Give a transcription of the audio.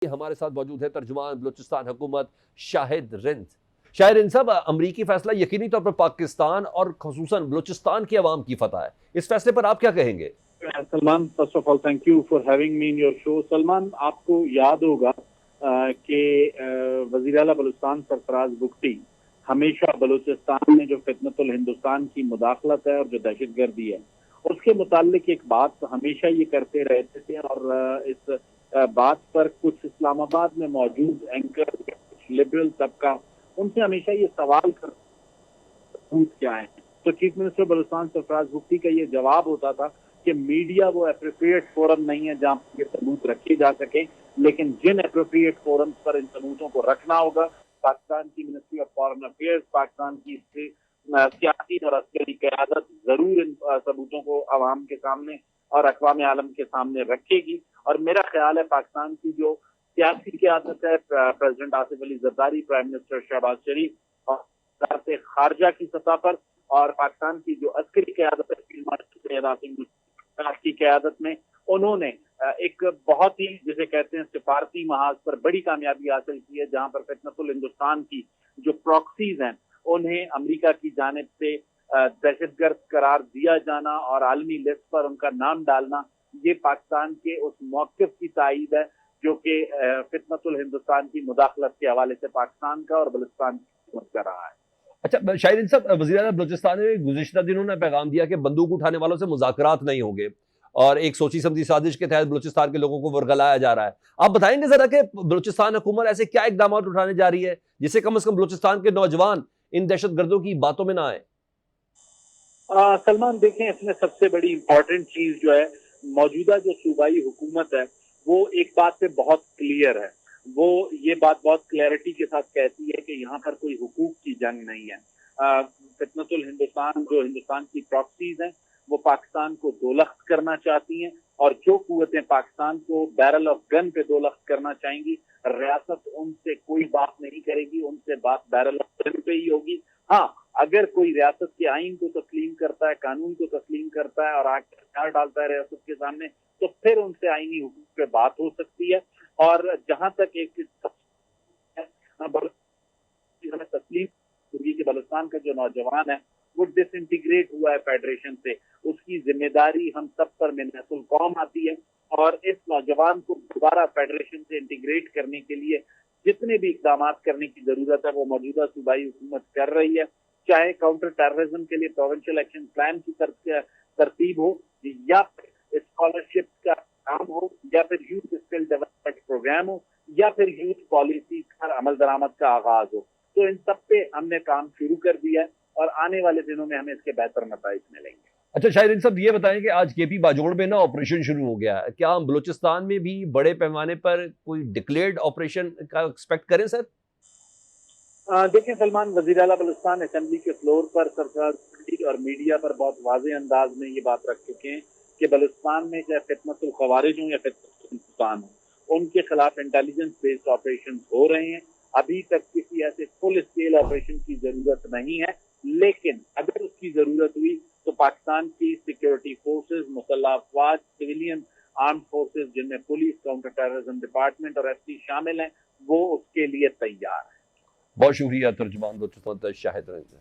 ہمارے ساتھ موجود ہے ترجمان بلوچستان حکومت شاہد رند۔ شاہد رند صاحب، امریکی فیصلہ یقینی طور پر پاکستان اور خصوصاً بلوچستان کی عوام کی فتح ہے، اس فیصلے پر آپ کیا کہیں گے؟ Salman, first of all thank you for having me in your show. Salman, آپ کو یاد ہوگا کہ وزیر اعلیٰ بلوچستان سرفراز بگٹی ہمیشہ بلوچستان میں جو فتنۃ الہندوستان کی مداخلت ہے اور جو دہشت گردی ہے اس کے متعلق ایک بات ہمیشہ یہ کرتے رہتے تھے، اور اس بات پر کچھ اسلام آباد میں موجود اینکر، کچھ لبرل طبقہ ان سے ہمیشہ یہ سوال کرتے کیا ہے، تو چیف منسٹر بلوچستان سرفراز بگٹی کا یہ جواب ہوتا تھا کہ میڈیا وہ اپروپریٹ فورم نہیں ہے جہاں یہ ثبوت رکھے جا سکیں، لیکن جن اپروپریٹ فورمز پر ان ثبوتوں کو رکھنا ہوگا، پاکستان کی ministry of foreign affairs, Pakistan کی سیاسی اور عسکری قیادت ضرور ان ثبوتوں کو عوام کے سامنے اور اقوام عالم کے سامنے رکھے گی۔ اور میرا خیال ہے پاکستان کی جو سیاسی قیادت ہے، president Asif Ali Zardari, prime minister Shahbaz شریف اور وزارت خارجہ کی سطح پر، اور پاکستان کی جو عسکری قیادت ہے فیلڈ مارشل سید عاصم کی قیادت میں، انہوں نے ایک بہت ہی جسے کہتے ہیں سفارتی محاذ پر بڑی کامیابی حاصل کی ہے، جہاں پر فتنۃ الہندوستان کی جو پراکسیز ہیں انہیں امریکہ کی جانب سے دہشت گرد قرار دیا جانا اور عالمی لسٹ پر ان کا نام ڈالنا، یہ پاکستان کے اس موقف کی تائید ہے جو کہ فتنۃ الہندوستان کی مداخلت کے حوالے سے پاکستان کا اور بلوچستان کی حکومت کا رہا ہے۔ اچھا شاہد صاحب، وزیر اعلیٰ بلوچستان نے گزشتہ دنوں نے پیغام دیا کہ بندوق اٹھانے والوں سے مذاکرات نہیں ہوں گے اور ایک سوچی سمجھی سازش کے تحت بلوچستان کے لوگوں کو ورگلایا جا رہا ہے۔ آپ بتائیں گے ذرا کہ بلوچستان حکومت ایسے کیا اقدامات اٹھانے جا رہی ہے جسے کم از کم بلوچستان کے نوجوان ان دہشت گردوں کی باتوں میں نہ آئے؟ سلمان دیکھیں، اس میں سب سے بڑی امپورٹنٹ چیز جو ہے، موجودہ جو صوبائی حکومت ہے وہ ایک بات پہ بہت کلیئر ہے، وہ یہ بات بہت کلیئرٹی کے ساتھ کہتی ہے کہ یہاں پر کوئی حقوق کی جنگ نہیں ہے۔ فتنۃ الہندوستان جو ہندوستان کی پراکسیز ہیں وہ پاکستان کو دولخت کرنا چاہتی ہیں، اور جو قوتیں پاکستان کو بیرل آف گن پہ دولخت کرنا چاہیں گی، ریاست ان سے کوئی بات نہیں کرے گی، ان سے بات بیرل آف گن پہ ہی ہوگی۔ ہاں، اگر کوئی ریاست کے آئین کو تسلیم کرتا ہے، قانون کو تسلیم کرتا ہے اور آگ ہتھیار ڈالتا ہے ریاست کے سامنے، تو پھر ان سے آئینی حقوق پہ بات ہو سکتی ہے۔ اور جہاں تک ایک ہمیں تسلیم ہوگی کہ بلوچستان کا جو نوجوان ہے وہ ڈس انٹیگریٹ ہوا ہے فیڈریشن سے، اس کی ذمہ داری ہم سب پر منحص القوم آتی ہے، اور اس نوجوان کو دوبارہ فیڈریشن سے انٹیگریٹ کرنے کے لیے جتنے بھی اقدامات کرنے کی ضرورت ہے وہ موجودہ صوبائی حکومت کر رہی ہے، چاہے کاؤنٹر ٹیررزم کے لیے پروونشل ایکشن پلان کی ترتیب ہو، یا پھر اسکالرشپ کا کام ہو، یا پھر یوتھ اسکل ڈیولپمنٹ پروگرام ہو، یا پھر یوتھ پالیسی پر عمل درآمد کا آغاز ہو۔ تو ان سب پہ ہم نے کام شروع کر دیا ہے، اور آنے والے دنوں میں ہمیں اس کے بہتر نتائج ملیں گے۔ اچھا شاہد صاحب، یہ بتائیں کہ آج کے پی باجوڑ میں نا آپریشن شروع ہو گیا ہے، کیا ہم بلوچستان میں بھی بڑے پیمانے پر کوئی ڈکلیئرڈ آپریشن کا ایکسپیکٹ کریں سر؟ دیکھیں سلمان، وزیر اعلیٰ بلوچستان اسمبلی کے فلور پر سرفراز بگٹی اور میڈیا پر بہت واضح انداز میں یہ بات رکھ چکے ہیں کہ بلوچستان میں چاہے فتنۃ الخوارج ہوں یا فتنۃ الہندوستان ہوں، ان کے خلاف انٹیلیجنس بیسڈ آپریشن ہو رہے ہیں۔ ابھی تک کسی ایسے فل اسکیل آپریشن کی ضرورت نہیں ہے، لیکن اگر اس کی ضرورت ہوئی تو پاکستان کی سیکیورٹی فورسز، مسلح افواج، سویلین آرمڈ فورسز جن میں پولیس، کاؤنٹر ٹیررزم ڈپارٹمنٹ اور ایف ٹی شامل ہیں، وہ اس کے لیے تیار ہیں۔ بہت شکریہ ترجمان بلوچستان شاہد رند۔